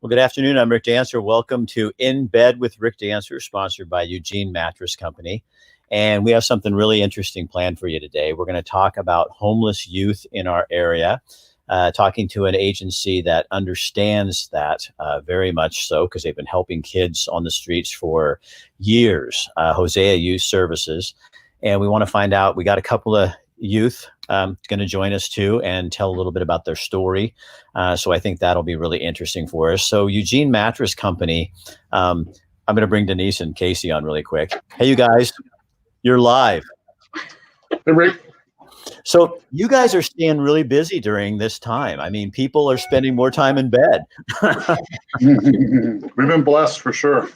Well, good afternoon. I'm Rick Dancer. Welcome to In Bed with Rick Dancer, sponsored by Eugene Mattress Company. And we have something really interesting planned for you today. We're going to talk about homeless youth in our area, talking to an agency that understands that very much so, because they've been helping kids on the streets for years, Hosea Youth Services. And we want to find out, we got a couple of youth going to join us too and tell a little bit about their story. So I think that'll be really interesting for us. So Eugene Mattress Company, I'm going to bring Denise and Casey on really quick. Hey, you guys, you're live. Hey, Rick. So you guys are staying really busy during this time. I mean, people are spending more time in bed. We've been blessed for sure.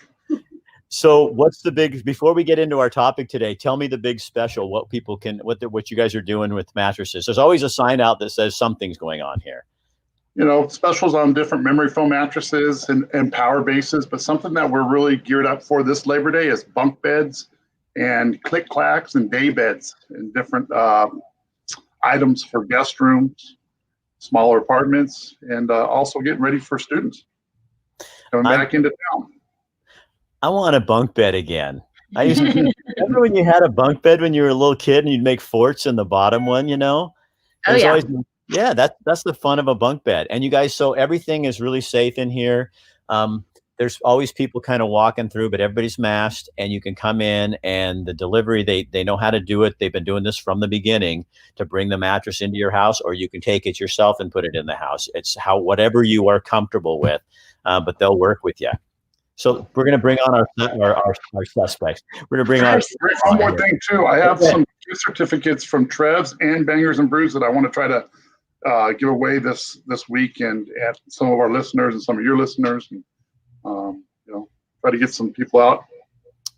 So what's the big, before we get into our topic today, tell me the big special, what people can, what you guys are doing with mattresses. There's always a sign out that says something's going on here. You know, specials on different memory foam mattresses and power bases, but something that we're really geared up for this Labor Day is bunk beds and click clacks and day beds and different items for guest rooms, smaller apartments, and also getting ready for students coming back into town. I want a bunk bed again. I used to remember when you had a bunk bed when you were a little kid and you'd make forts in the bottom one, you know? Oh, yeah. Always, yeah, that's the fun of a bunk bed. And you guys, so everything is really safe in here. There's always people kind of walking through, but everybody's masked and you can come in, and the delivery, they know how to do it. They've been doing this from the beginning to bring the mattress into your house, or you can take it yourself and put it in the house. It's whatever you are comfortable with, but they'll work with you. So we're going to bring on our suspects. We're going to bring on. One more thing too. I have some gift certificates from Trev's and Bangers and Brews that I want to try to give away this week, and at some of our listeners and some of your listeners, and try to get some people out.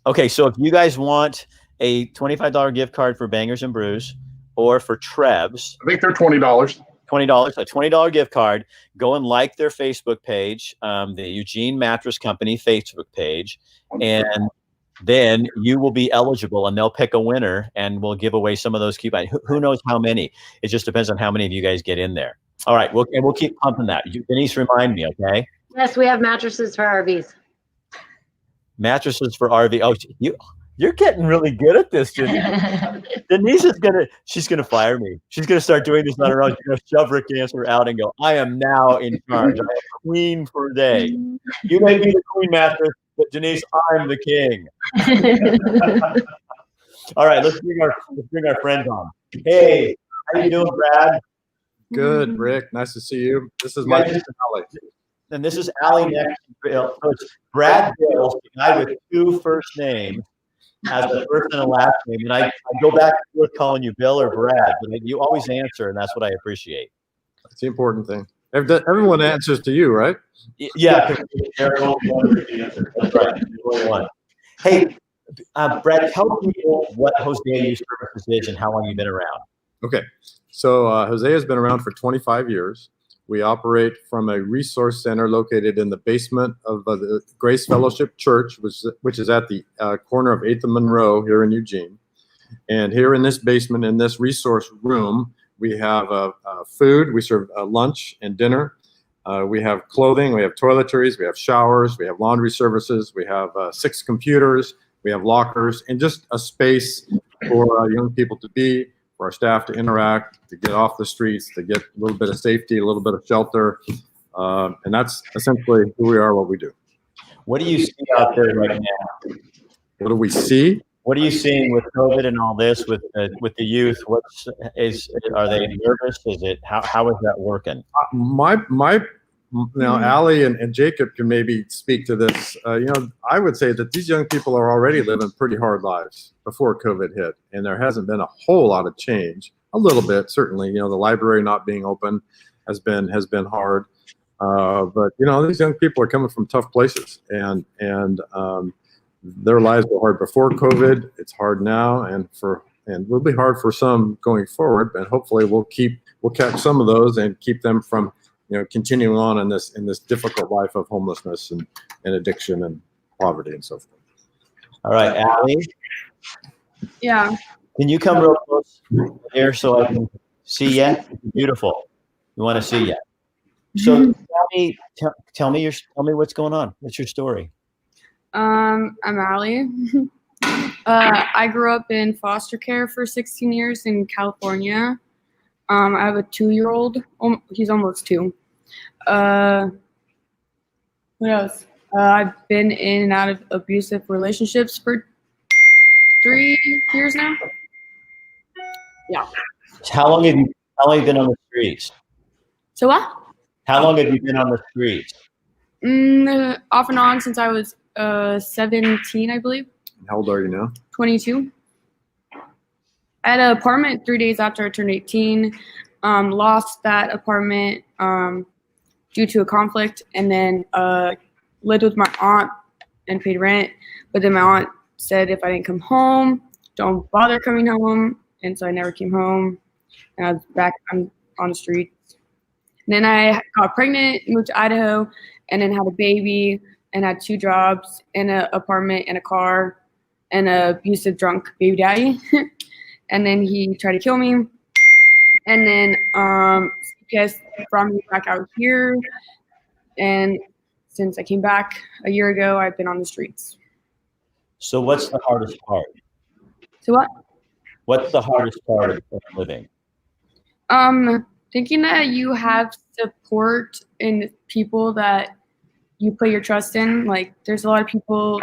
Okay, so if you guys want a $25 gift card for Bangers and Brews or for Trev's, I think they're $20. A $20 gift card. Go and like their Facebook page, the Eugene Mattress Company Facebook page, and then you will be eligible, and they'll pick a winner, and we'll give away some of those coupons. Who knows how many? It just depends on how many of you guys get in there. All right, we'll keep pumping that. Denise, remind me, okay? Yes, we have mattresses for RVs. Mattresses for RV. Oh, you're getting really good at this, Denise is she's gonna fire me. She's gonna start doing this on her own. She's gonna shove Rick Dancer out and go, I am now in charge. I'm a queen for a day. You may be the queen mattress, but Denise, I'm the king. All right, let's bring our friends on. Hey, how you doing, Brad? Good, Rick. Nice to see you. This is Mike and Allie. And this is Allie next. So it's Brad Bill, the guy with two first names, has a first and a last name. And I go back and forth calling you Bill or Brad, but you always answer, and that's what I appreciate. That's the important thing. Everyone answers to you, right? Yeah. That's right. Hey, Brad, tell people what Hosea Youth Services is and how long you've been around. Okay. So Hosea has been around for 25 years. We operate from a resource center located in the basement of the Grace Fellowship Church, which is at the corner of 8th and Monroe here in Eugene. And here in this basement, in this resource room, we have food. We serve lunch and dinner. We have clothing. We have toiletries. We have showers. We have laundry services. We have 6 computers. We have lockers, and just a space for young people to be, for our staff to interact, to get off the streets, to get a little bit of safety, a little bit of shelter. And that's essentially who we are, what we do. What do you see out there right now? What do we see? What are you seeing with COVID and all this with the youth? Are they nervous? How is that working? Now, Allie and Jacob can maybe speak to this. I would say that these young people are already living pretty hard lives before COVID hit, and there hasn't been a whole lot of change. A little bit, certainly. The library not being open has been hard, but these young people are coming from tough places, and their lives were hard before COVID. It's hard now, and will be hard for some going forward. But hopefully, we'll catch some of those and keep them from continuing on in this difficult life of homelessness and addiction and poverty and so forth. All right, Allie. Yeah. Can you come real close here so I can see you? Beautiful. You want to see you? So tell me what's going on. What's your story? I'm Allie. I grew up in foster care for 16 years in California. I have a 2-year-old. He's almost 2. What else? I've been in and out of abusive relationships for 3 years now. Yeah. How long have you been on the streets? So what? How long have you been on the streets? Off and on since I was 17, I believe. How old are you now? 22. I had an apartment 3 days after I turned 18. Lost that apartment due to a conflict, and then lived with my aunt and paid rent. But then my aunt said if I didn't come home, don't bother coming home, and so I never came home. And I was back on the streets. And then I got pregnant, moved to Idaho, and then had a baby, and had 2 jobs, and an apartment, and a car, and an abusive drunk baby daddy. And then he tried to kill me. And then CPS brought me back out here. And since I came back a year ago, I've been on the streets. So what's the hardest part? So what? What's the hardest part of living? Thinking that you have support in people that you put your trust in. Like, there's a lot of people.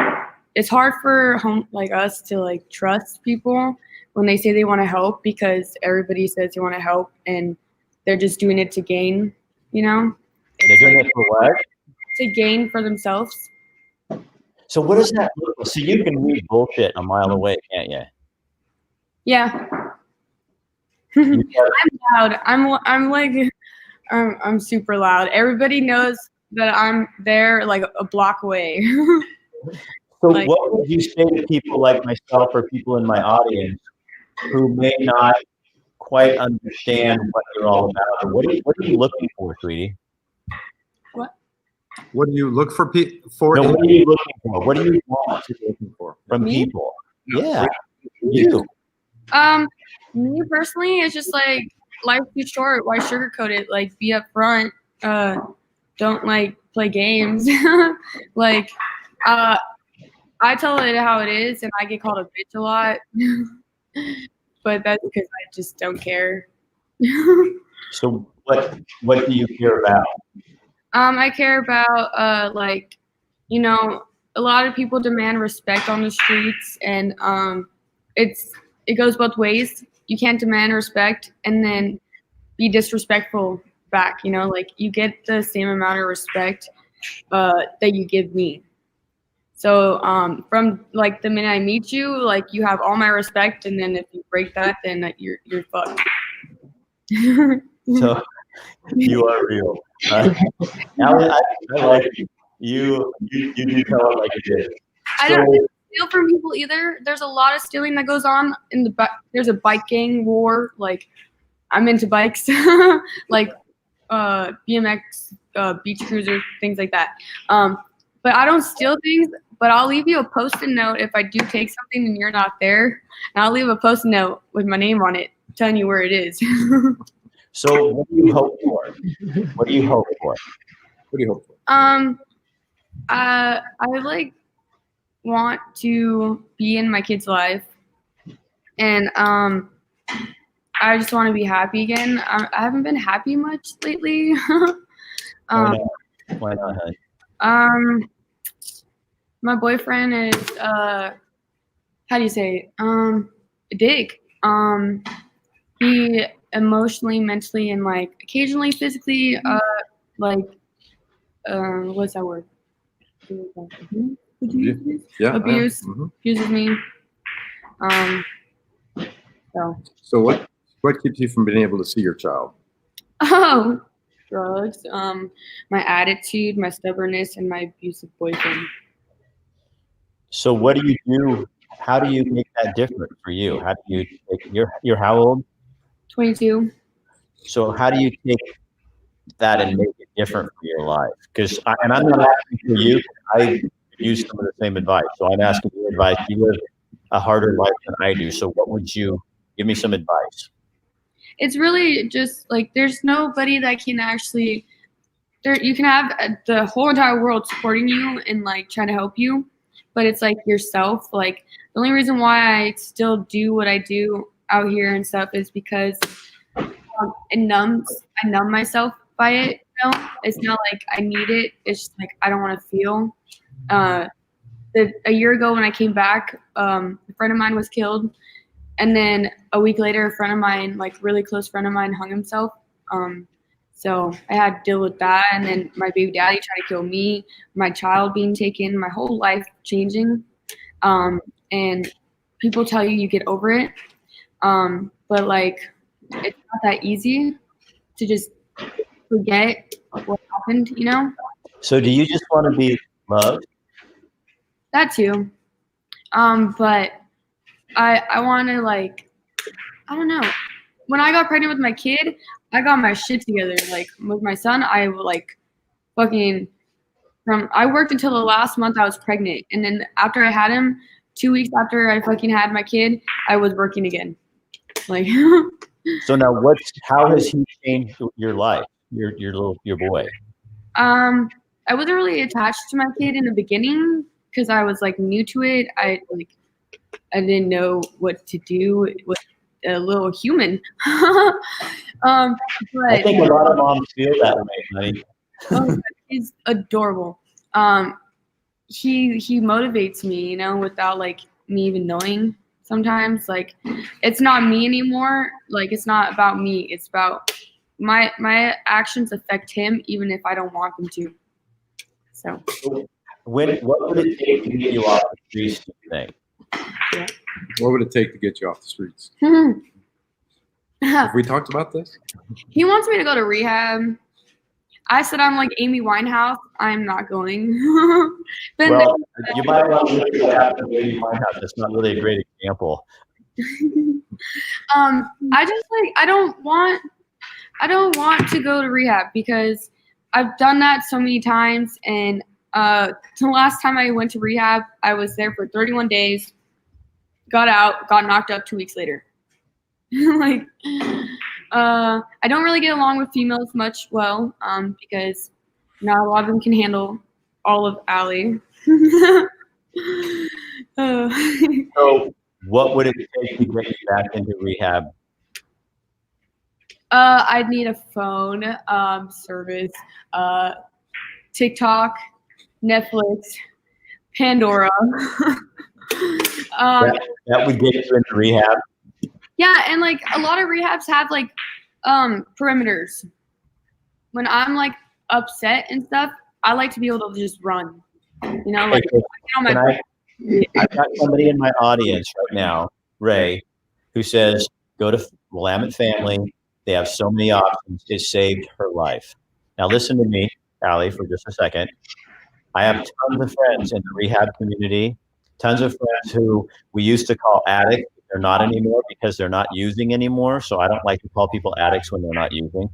It's hard for like us to like trust people when they say they want to help, because everybody says they want to help and they're just doing it to gain. You know, They're doing it for what? To gain for themselves. So what does that look like? So you can read bullshit a mile away, can't you? Yeah. You I'm loud. I'm super loud. Everybody knows that I'm there like a block away. So Like- what would you say to people like myself or people in my audience who may not quite understand what you're all about? Or what are you looking for, sweetie? What do you look for? No, what are you looking for? What do you want looking for? from Me? people? Yeah, you. Me personally, it's just like life's too short. Why sugarcoat it? Like, be upfront. Don't like play games. Like, I tell it how it is, and I get called a bitch a lot. But that's because I just don't care. So what do you care about? I care about like, you know, a lot of people demand respect on the streets, and it goes both ways. You can't demand respect and then be disrespectful back. You know, like, you get the same amount of respect that you give me. So from like the minute I meet you, like, you have all my respect, and then if you break that, then you're fucked. So you are real. Allie, I like you. You do tell it like it is. I don't steal from people either. There's a lot of stealing that goes on in the there's a bike gang war. Like, I'm into bikes, like BMX, beach cruisers, things like that. But I don't steal things. But I'll leave you a post-it note if I do take something and you're not there. And I'll leave a post-it note with my name on it, telling you where it is. So what do you hope for? What do you hope for? What do you hope for? I like want to be in my kid's life, and I just want to be happy again. I haven't been happy much lately. Why not, honey? My boyfriend is how do you say it? A dick. He emotionally, mentally, and like occasionally physically like what's that word? Yeah. Abuse. Mhm. Abuses me. So what keeps you from being able to see your child? Oh, drugs. My attitude, my stubbornness, and my abusive boyfriend. So what do you do? How do you make that different for you? How do you you're how old? 22. So how do you take that and make it different for your life? Because I'm not asking for you. I use some of the same advice. So I'm asking you advice. You live a harder life than I do. So what would you give me some advice? It's really just like there's nobody that can actually you can have the whole entire world supporting you and like trying to help you, but it's like yourself. Like the only reason why I still do what I do out here and stuff is because I numb myself by it. You know, it's not like I need it. It's just like I don't want to feel. A year ago when I came back, a friend of mine was killed, and then a week later, a friend of mine, like really close friend of mine, hung himself. So I had to deal with that, and then my baby daddy tried to kill me, my child being taken, my whole life changing. And people tell you get over it, but like it's not that easy to just forget what happened, you know? So do you just want to be loved? That too. But I want to like, I don't know. When I got pregnant with my kid, I got my shit together. Like with my son, I like fucking I worked until the last month I was pregnant. And then after I had him, 2 weeks after I fucking had my kid, I was working again. Like, So now how has he changed your life, your boy? I wasn't really attached to my kid in the beginning because I was like new to it. I didn't know what to do with a little human. I But think a lot of moms feel that way, honey. he's adorable. He motivates me, you know, without like me even knowing. Sometimes like it's not me anymore. Like it's not about me. It's about my actions affect him even if I don't want them to. So What would it take to get you off the streets, do you think? What would it take to get you off the streets? Have we talked about this? he wants me to go to rehab. I said I'm like Amy Winehouse. I'm not going. Then Well, you might want to look at what happened to Amy Winehouse. That's not really a great example. I just like I don't want to go to rehab because I've done that so many times, and the last time I went to rehab, I was there for 31 days, got out, got knocked up 2 weeks later. Like I don't really get along with females much because not a lot of them can handle all of Allie. So what would it take to get you back into rehab? I'd need a phone, service, TikTok, Netflix, Pandora. That would get you into rehab. Yeah, and like a lot of rehabs have like perimeters. When I'm like upset and stuff, I like to be able to just run. You know, like I've got somebody in my audience right now, Ray, who says, go to Willamette Family. They have so many options. It saved her life. Now listen to me, Allie, for just a second. I have tons of friends in the rehab community, tons of friends who we used to call addicts. They're not anymore because they're not using anymore. So I don't like to call people addicts when they're not using.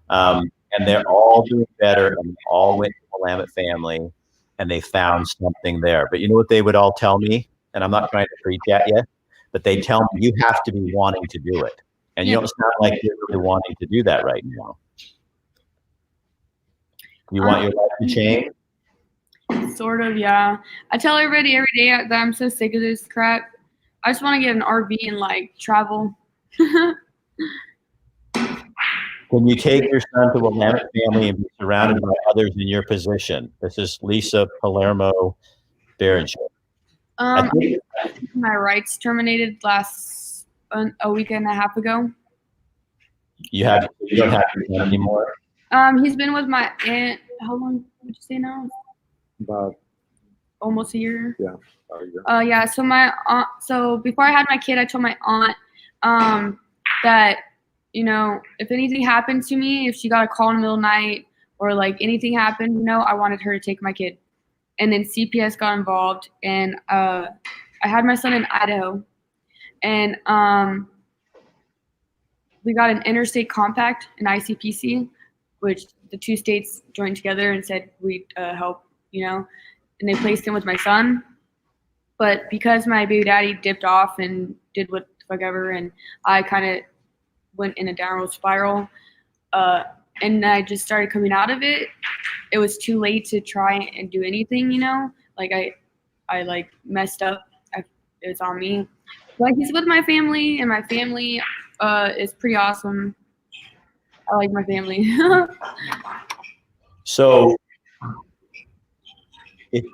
And they're all doing better, and they all went to Willamette Family, and they found something there. But you know what they would all tell me? And I'm not trying to preach at you, but they tell me you have to be wanting to do it. And you don't sound like you're really wanting to do that right now. You want your life to change? Sort of, yeah. I tell everybody every day that I'm so sick of this crap. I just want to get an RV and like travel. Can you take your son to Willamette Family and be surrounded by others in your position? This is Lisa Palermo Berenger. I think my rights terminated a week and a half ago. You don't have your son anymore? He's been with my aunt. How long would you say now? About Almost a year. a year. Yeah. So my aunt. So before I had my kid, I told my aunt that, you know, if anything happened to me, if she got a call in the middle of the night or like anything happened, you know, I wanted her to take my kid. And then CPS got involved, and I had my son in Idaho, and we got an interstate compact, an ICPC, which the two states joined together and said we'd help, you know, and they placed him with my son. But because my baby daddy dipped off and did what the fuck ever, and I kind of went in a downward spiral, and I just started coming out of it, it was too late to try and do anything, you know, like I like messed up. It was on me. Like he's with my family, and my family is pretty awesome. I like my family. So if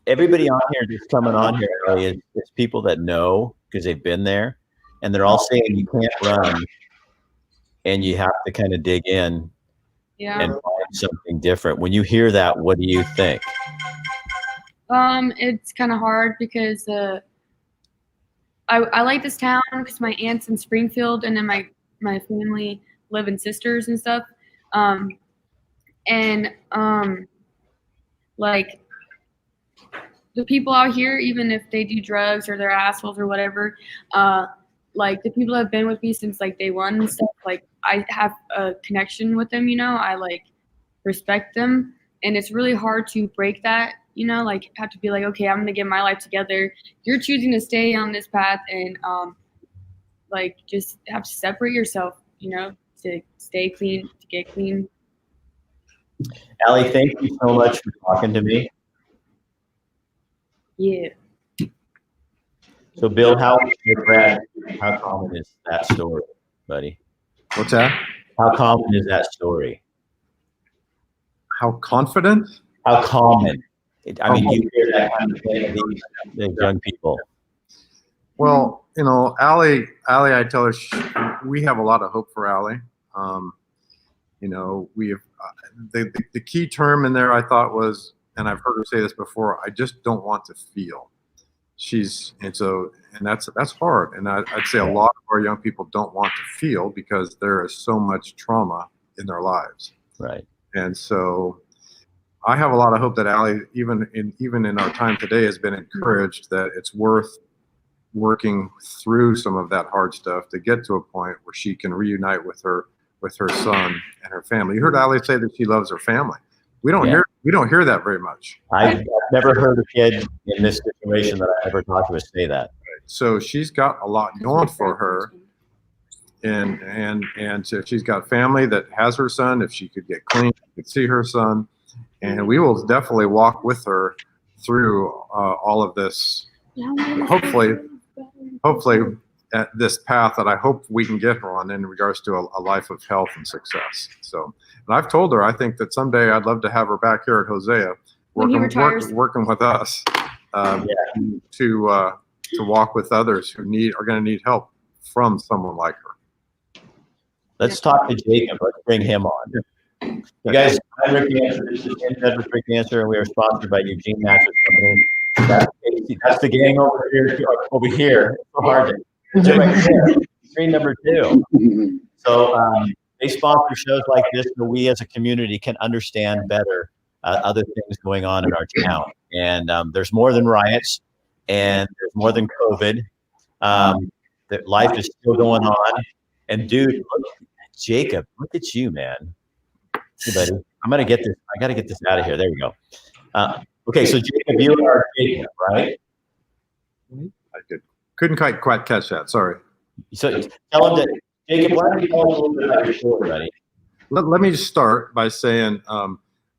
everybody on here that's coming on here Ellie, is people that know because they've been there, and they're all saying you can't run and you have to kind of dig in Yeah. and find something different. When you hear that, what do you think? It's kind of hard because I like this town because my aunt's in Springfield, and then my family live in Sisters and stuff. Like the people out here, even if they do drugs or they're assholes or whatever, like the people that have been with me since like day one and stuff, like I have a connection with them, you know, I like respect them, and it's really hard to break that, you know, like have to be like, okay, I'm gonna get my life together. You're choosing to stay on this path, and like just have to separate yourself, you know, to stay clean, to get clean. Allie, thank you so much for talking to me. Yeah. So Bill, how common is that story, buddy? What's that? How common is that story? How confident? How common? I mean, you hear that kind of thing of these young people. Well, you know, Allie, I tell her we have a lot of hope for Allie. You know, we have the key term in there I thought was, and I've heard her say this before, I just don't want to feel. And that's hard. And I'd say a lot of our young people don't want to feel because there is so much trauma in their lives. Right. And so I have a lot of hope that Allie, even in our time today, has been encouraged that it's worth working through some of that hard stuff to get to a point where she can reunite with her son and her family. You heard Allie say that she loves her family. We don't hear that very much. I've never heard a kid in this situation that I ever talked to us say that. So she's got a lot going for her, and so she's got family that has her son. If she could get clean, she could see her son, and we will definitely walk with her through all of this. Hopefully at this path that I hope we can get her on in regards to a life of health and success. So, and I've told her I think that someday I'd love to have her back here at Hosea working with us to walk with others who are going to need help from someone like her. Let's talk to Jacob. Let's bring him on. You guys, I'm Rick Dancer. This is In Bed with Rick Dancer, and we are sponsored by Eugene Mattress Company. That's the gang over here. Over here. It's so hard to right there. Screen number 2. So they sponsor shows like this so we as a community can understand better other things going on in our town. And there's more than riots, and there's more than COVID. That life is still going on. And dude, look, Jacob, look at you, man. Hey, buddy. I got to get this out of here. There we go. Okay, so Jacob, you are Jacob, right? I couldn't quite catch that. Sorry. So tell him that, Jacob, why don't you tell us a little bit about your story, buddy? Let me just start by saying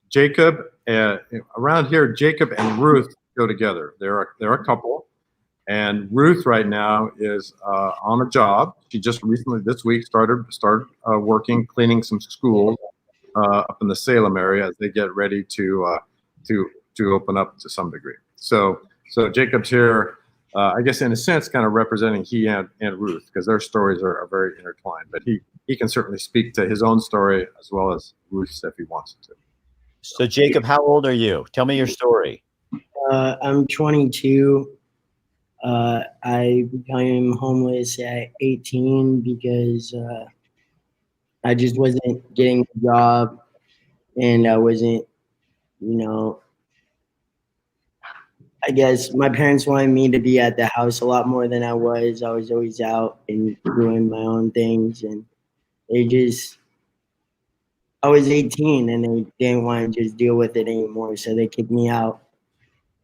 Jacob, around here, Jacob and Ruth go together. They're a couple. And Ruth right now is on a job. She just recently this week started working, cleaning some schools up in the Salem area as they get ready to open up to some degree. So Jacob's here, I guess in a sense, kind of representing he and Ruth, because their stories are very intertwined. But he can certainly speak to his own story as well as Ruth's if he wants to. So Jacob, how old are you? Tell me your story. I'm 22. I became homeless at 18 because I just wasn't getting a job, and I wasn't, I guess my parents wanted me to be at the house a lot more than I was. I was always out and doing my own things, and I was 18 and they didn't want to just deal with it anymore, so they kicked me out.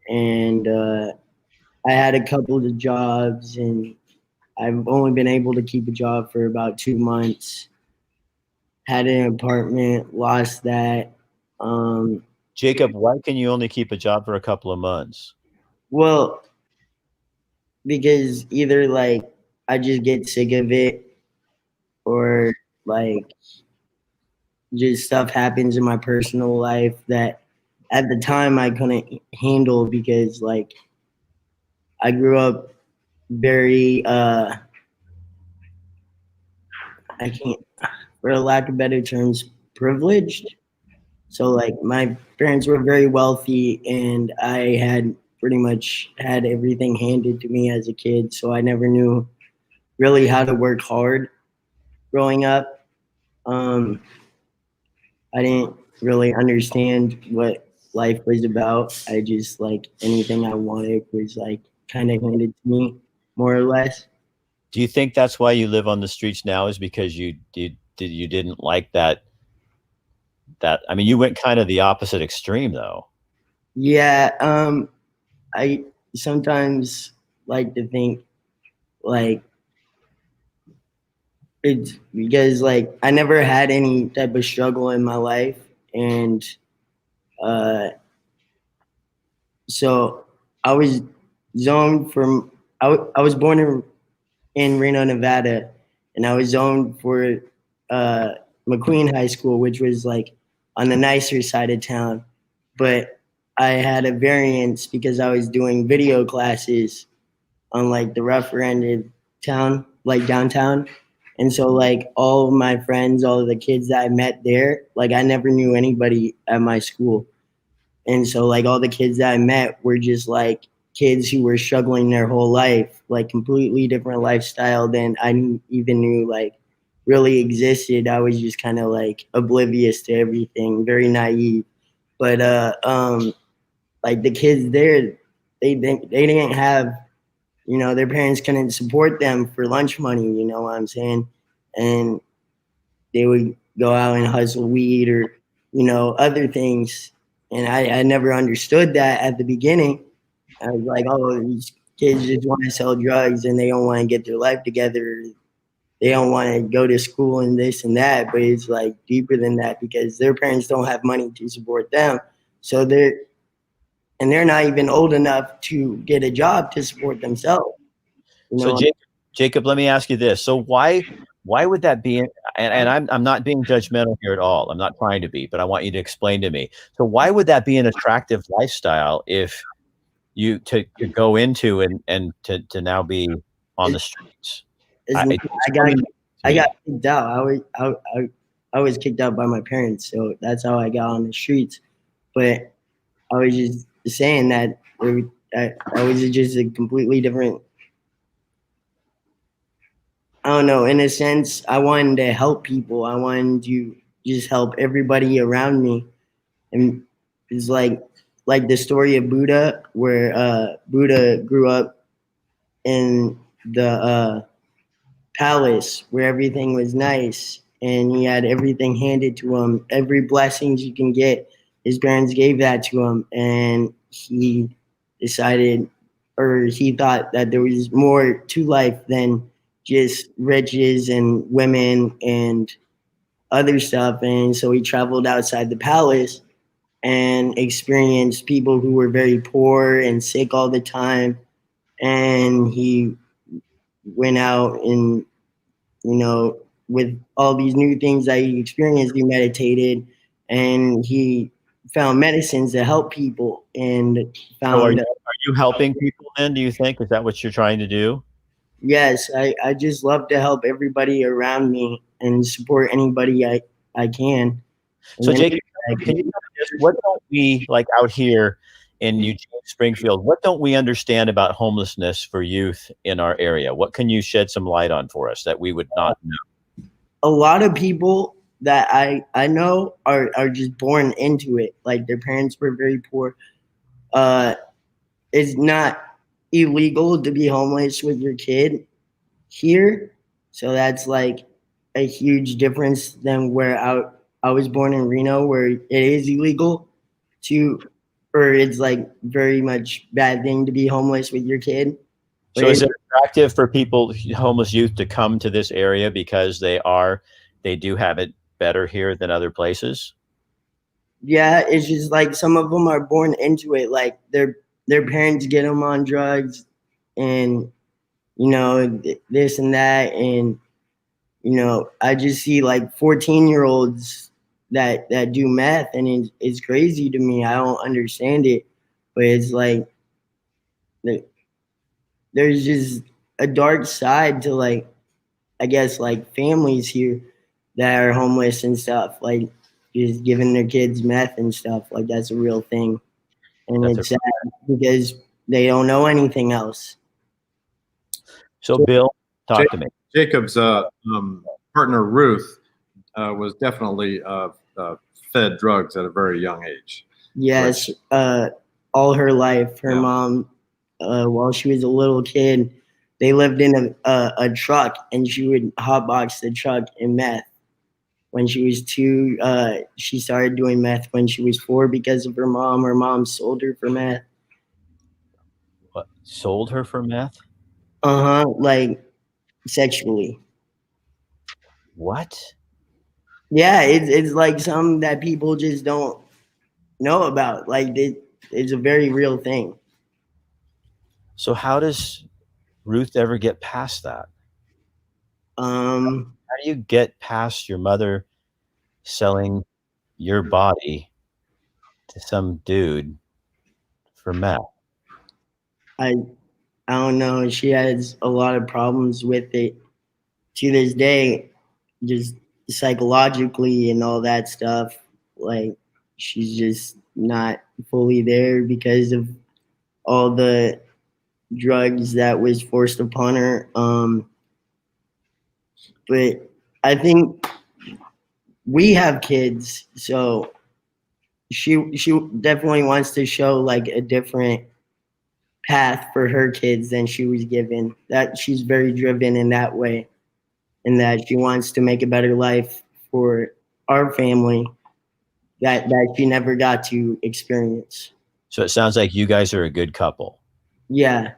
And I had a couple of jobs, and I've only been able to keep a job for about 2 months. Had an apartment, lost that, Jacob, why can you only keep a job for a couple of months? Well, because either like I just get sick of it, or like just stuff happens in my personal life that at the time I couldn't handle, because like I grew up very I can't, for lack of better terms, privileged. So like my parents were very wealthy, and I had pretty much had everything handed to me as a kid. So I never knew really how to work hard growing up. I didn't really understand what life was about. I just like anything I wanted was like kind of handed to me, more or less. Do you think that's why you live on the streets now, is because you didn't like that? I mean, you went kind of the opposite extreme, though. Yeah, I sometimes like to think like it's because like I never had any type of struggle in my life, and uh, so I was zoned from. I was born in Reno, Nevada, and I was zoned for uh, McQueen High School, which was like on the nicer side of town. But I had a variance because I was doing video classes on like the rougher end of town, like downtown. And so like all of my friends, all of the kids that I met there, like I never knew anybody at my school. And so like all the kids that I met were just like kids who were struggling their whole life, like completely different lifestyle than even knew like really existed. I was just kind of like oblivious to everything, very naive. But like the kids there, they didn't have, you know, their parents couldn't support them for lunch money, you know what I'm saying? And they would go out and hustle weed or, you know, other things. And I never understood that at the beginning. I was like, oh, these kids just want to sell drugs and they don't want to get their life together. They don't want to go to school and this and that. But it's like deeper than that, because their parents don't have money to support them. So they're not even old enough to get a job to support themselves. You know? So Jacob, let me ask you this. So why would that be? And I'm not being judgmental here at all. I'm not trying to be, but I want you to explain to me. So why would that be an attractive lifestyle if you to go into and to now be on the streets? I got kicked out. I was kicked out by my parents, so that's how I got on the streets. But I was just saying that I was just a completely different. I don't know. In a sense, I wanted to help people. I wanted to just help everybody around me, and it's like the story of Buddha, where Buddha grew up in the palace where everything was nice, and he had everything handed to him. Every blessings you can get, his parents gave that to him, and he decided, or he thought that there was more to life than just riches and women and other stuff. And so he traveled outside the palace and experienced people who were very poor and sick all the time. And he went out and, you know, with all these new things that he experienced, he meditated and he found medicines to help people and found. So are you helping people then, do you think? Is that what you're trying to do? Yes, I just love to help everybody around me and support anybody I can. So Jacob, can you tell me this? What don't we, like out here in Eugene, Springfield, what don't we understand about homelessness for youth in our area? What can you shed some light on for us that we would not know? A lot of people that I know are just born into it. Like their parents were very poor. It's not illegal to be homeless with your kid here. So that's like a huge difference than where I was born in Reno, where it is illegal or it's like very much bad thing to be homeless with your kid. But so is it attractive for people, homeless youth, to come to this area because they do have it better here than other places? Yeah, it's just like some of them are born into it. Like their parents get them on drugs, and this and that, and I just see like 14-year-olds that do meth, and it's crazy to me. I don't understand it, but it's like there's just a dark side to, like, I guess, like families here that are homeless and stuff, like just giving their kids meth and stuff. Like that's a real thing, and That's it's sad because they don't know anything else. So, Bill, talk to me. Jacob's partner Ruth was definitely fed drugs at a very young age. Yes, all her life, her mom, while she was a little kid, they lived in a truck, and she would hotbox the truck in meth. When she was 2, she started doing meth when she was 4 because of her mom. Her mom sold her for meth. What, sold her for meth? Like sexually. What? Yeah, it's like something that people just don't know about. Like it's a very real thing. So how does Ruth ever get past that? How do you get past your mother selling your body to some dude for meth? I don't know. She has a lot of problems with it to this day, just psychologically and all that stuff. Like she's just not fully there because of all the drugs that was forced upon her. But I think we have kids, so she definitely wants to show like a different path for her kids than she was given. That she's very driven in that way, and that she wants to make a better life for our family that she never got to experience. So it sounds like you guys are a good couple. Yeah.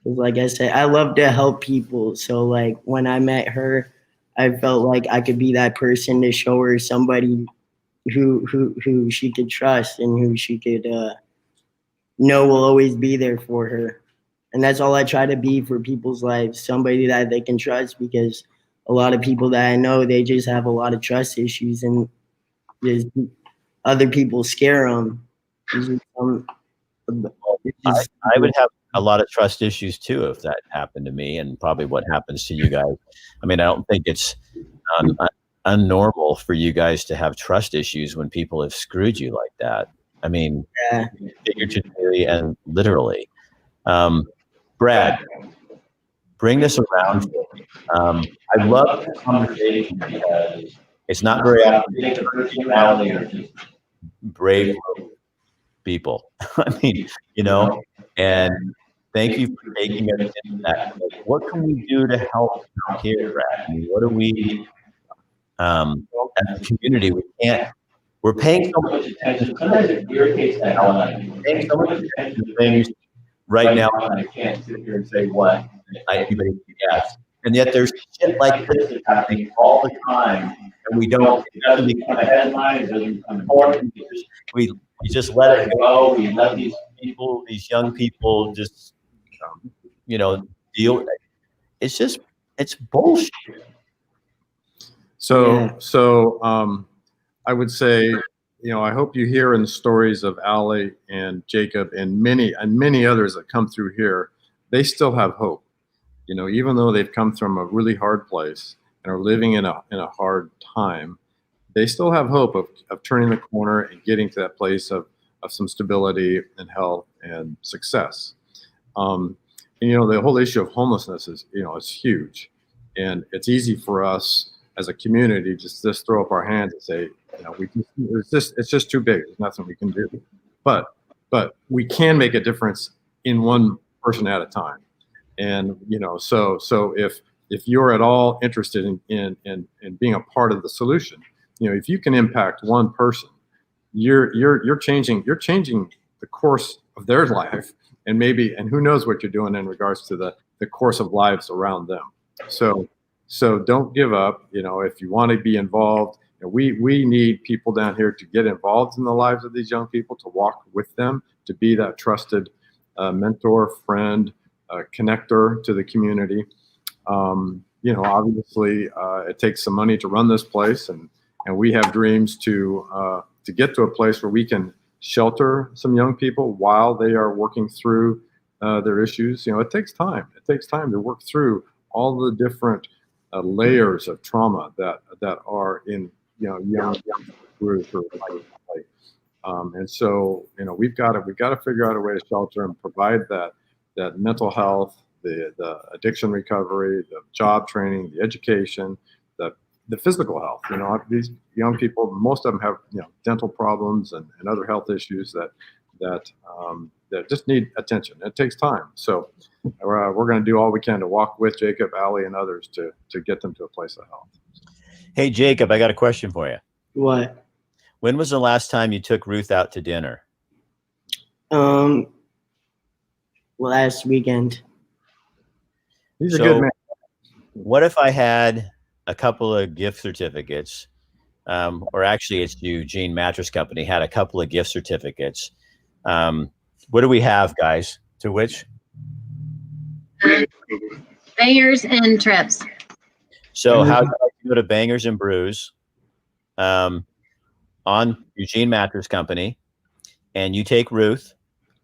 Like I said, I love to help people. So like when I met her, I felt like I could be that person to show her somebody who she could trust and who she could know will always be there for her. And that's all I try to be for people's lives, somebody that they can trust, because a lot of people that I know, they just have a lot of trust issues, and just other people scare them. I would have a lot of trust issues too if that happened to me, and probably what happens to you guys. I mean, I don't think it's unnormal for you guys to have trust issues when people have screwed you like that. I mean, figuratively and literally. Brad, bring this around. I love this conversation because it's not very often brave people. I mean, and thank you for taking us into that. What can we do to help here, Brad? I mean, what do we, as a community, we're paying so much attention. Sometimes it irritates the hell out of me. We're paying so much attention to things right now, and I can't sit here and say what anybody can guess. And yet there's shit like this that's happening all the time, and it doesn't become a headline, it doesn't become important. We just let it go. We let these people, these young people, just deal with it. It's bullshit. So I would say, I hope you hear in the stories of Allie and Jacob and many others that come through here, they still have hope. Even though they've come from a really hard place and are living in a hard time, they still have hope of turning the corner and getting to that place of some stability and health and success. And the whole issue of homelessness is huge, and it's easy for us as a community just throw up our hands and say, it's just too big. There's nothing we can do. But we can make a difference in one person at a time. And so if you're at all interested in being a part of the solution, if you can impact one person, you're changing the course of their life, and who knows what you're doing in regards to the course of lives around them. So don't give up. If you want to be involved, we need people down here to get involved in the lives of these young people, to walk with them, to be that trusted mentor, friend, connector to the community. Obviously, it takes some money to run this place, and we have dreams to get to a place where we can shelter some young people while they are working through their issues. It takes time. It takes time to work through all the different layers of trauma that are in young groups or life. And so we've got to figure out a way to shelter and provide that mental health, the addiction recovery, the job training, the education, the physical health. These young people, most of them have dental problems and other health issues that just need attention. It takes time. So we're going to do all we can to walk with Jacob, Allie, and others to get them to a place of health. Hey, Jacob, I got a question for you. What? When was the last time you took Ruth out to dinner? Last weekend. He's a So, good man. What if I had a couple of gift certificates, or actually it's Eugene Mattress Company had a couple of gift certificates. What do we have, guys? To which? Bangers and Trips. So how do you go to Bangers and Brews on Eugene Mattress Company, and you take Ruth,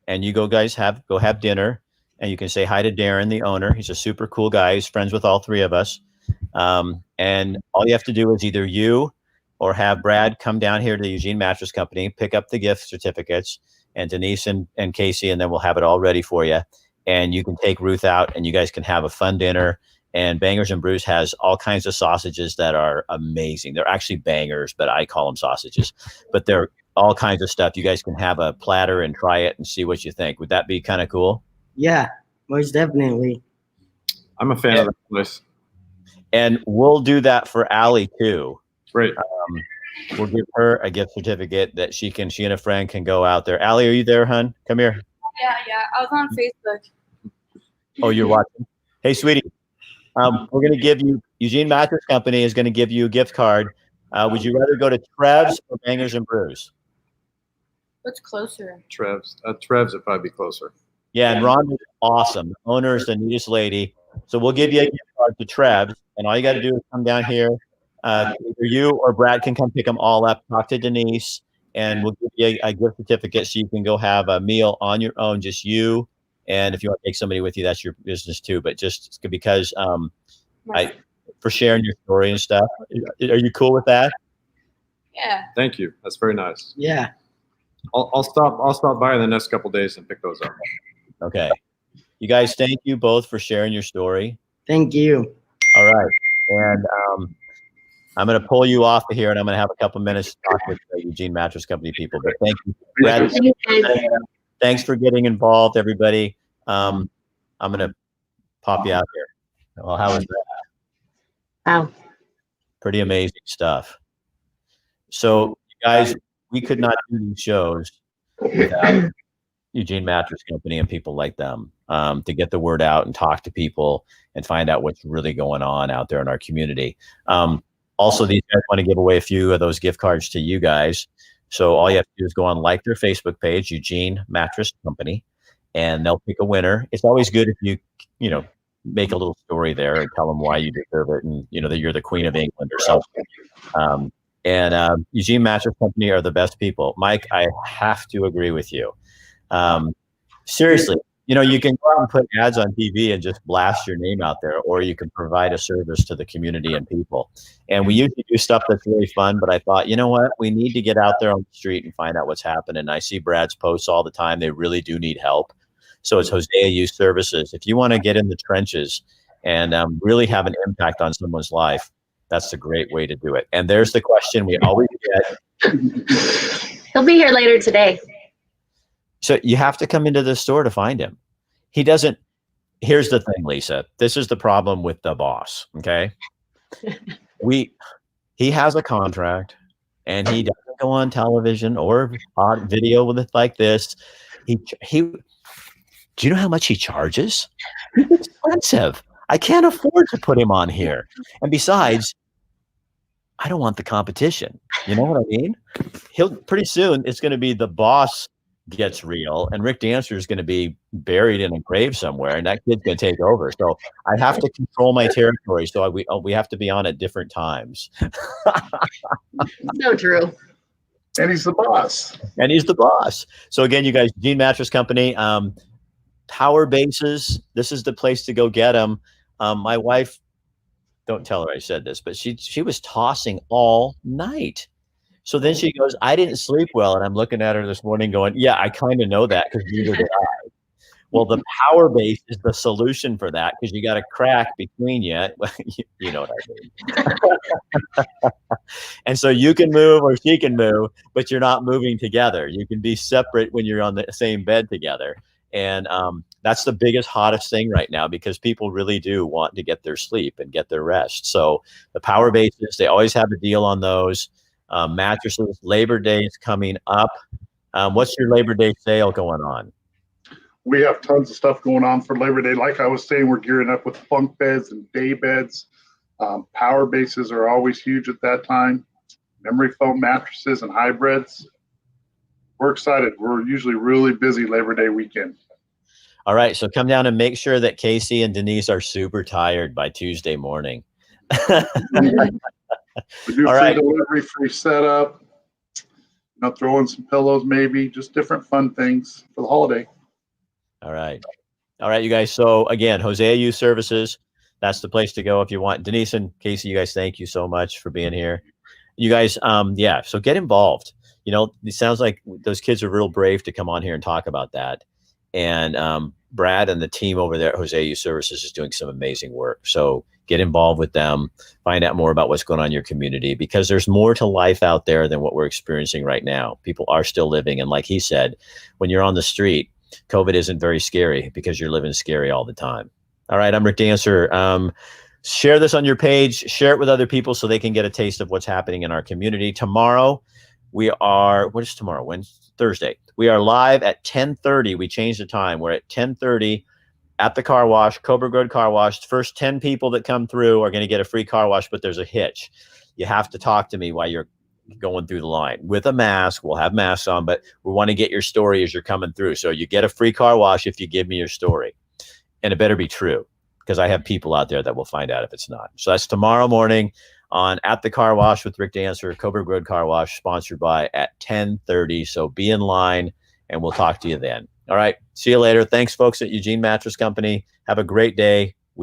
and you go have dinner, and you can say hi to Darren, the owner. He's a super cool guy. He's friends with all three of us. And all you have to do is either you or have Brad come down here to the Eugene Mattress Company, pick up the gift certificates, and Denise and Casey, and then we'll have it all ready for you. And you can take Ruth out, and you guys can have a fun dinner. And Bangers and Brews has all kinds of sausages that are amazing. They're actually bangers, but I call them sausages. But they're all kinds of stuff. You guys can have a platter and try it and see what you think. Would that be kind of cool? Yeah, most definitely. I'm a fan of that place. And we'll do that for Allie too. Great. We'll give her a gift certificate that she and a friend can go out there. Allie, are you there, hon? Come here. Yeah. I was on Facebook. Oh, you're watching? Hey, sweetie. We're going to give you, Eugene Mattress Company is going to give you a gift card. Would you rather go to Trev's or Bangers and Brews? What's closer? Trev's would probably be closer. Yeah, and Rhonda's awesome. The owner is the neatest lady. So we'll give you a gift card to Trev's, and all you got to do is come down here. Either you or Brad can come pick them all up, talk to Denise, and we'll give you a gift certificate so you can go have a meal on your own, just you. And if you want to take somebody with you, that's your business too. But just because for sharing your story and stuff. Are you cool with that? Yeah. Thank you. That's very nice. Yeah. I'll stop by in the next couple of days and pick those up. Okay. You guys, thank you both for sharing your story. Thank you. All right. And I'm going to pull you off of here, and I'm going to have a couple minutes to talk with the Eugene Mattress Company people. But thank you. Brad, thanks for getting involved, everybody. I'm going to pop you out here. Well, how was that? Wow. Pretty amazing stuff. So, you guys, we could not do these shows without Eugene Mattress Company and people like them to get the word out and talk to people and find out what's really going on out there in our community. Also, these guys want to give away a few of those gift cards to you guys. So all you have to do is go on like their Facebook page, Eugene Mattress Company, and they'll pick a winner. It's always good if you make a little story there and tell them why you deserve it, and that you're the Queen of England or something. And Eugene Mattress Company are the best people. Mike, I have to agree with you. Seriously, you can go out and put ads on TV and just blast your name out there, or you can provide a service to the community and people. And we usually do stuff that's really fun, but I thought, you know what? We need to get out there on the street and find out what's happening. I see Brad's posts all the time. They really do need help. So it's Hosea Youth Services. If you want to get in the trenches and really have an impact on someone's life, that's a great way to do it. And there's the question we always get. He'll be here later today. So you have to come into the store to find him. He doesn't. Here's the thing, Lisa. This is the problem with the boss. Okay. He has a contract and he doesn't go on television or on video with it like this. Do you know how much he charges? It's expensive. I can't afford to put him on here. And besides, I don't want the competition. You know what I mean? Pretty soon it's going to be the boss gets real, and Rick Dancer is going to be buried in a grave somewhere, and that kid's going to take over. So I have to control my territory. So we have to be on at different times. So true. And he's the boss. And he's the boss. So again, you guys, Gene Mattress Company, power bases. This is the place to go get them. My wife, don't tell her I said this, but she was tossing all night. So then she goes, I didn't sleep well. And I'm looking at her this morning going, yeah, I kind of know that because neither did I. Well, the power base is the solution for that because you got a crack between you. You know what I mean. And so you can move or she can move, but you're not moving together. You can be separate when you're on the same bed together. And that's the biggest, hottest thing right now because people really do want to get their sleep and get their rest. So the power bases, they always have a deal on those. Mattresses, Labor Day is coming up. What's your Labor Day sale going on? We have tons of stuff going on for Labor Day. Like I was saying, we're gearing up with bunk beds and day beds. Power bases are always huge at that time. Memory foam mattresses and hybrids. We're excited. We're usually really busy Labor Day weekend. All right. So come down and make sure that Casey and Denise are super tired by Tuesday morning. We do All free right. delivery, free setup. Throw in some pillows, maybe just different fun things for the holiday. All right. All right, you guys. So again, Hosea Youth Services, that's the place to go if you want. Denise and Casey, you guys, thank you so much for being here. You guys, yeah, so get involved. You know, it sounds like those kids are real brave to come on here and talk about that. And Brad and the team over there at Hosea Youth Services is doing some amazing work. So get involved with them, find out more about what's going on in your community, because there's more to life out there than what we're experiencing right now. People are still living. And like he said, when you're on the street, COVID isn't very scary because you're living scary all the time. All right, I'm Rick Dancer. Share this on your page, share it with other people so they can get a taste of what's happening in our community. Tomorrow, we are, what is tomorrow? Wednesday, Thursday. We are live at 10:30. We changed the time. We're at 10:30 at the car wash, Cobra Road Car Wash. The first 10 people that come through are going to get a free car wash, but there's a hitch. You have to talk to me while you're going through the line with a mask. We'll have masks on, but we want to get your story as you're coming through. So you get a free car wash if you give me your story, and it better be true because I have people out there that will find out if it's not. So that's tomorrow morning on At the Car Wash with Rick Dancer, Cobra Road Car Wash, sponsored by at 10:30. So be in line and we'll talk to you then. All right. See you later. Thanks, folks at Eugene Mattress Company. Have a great day.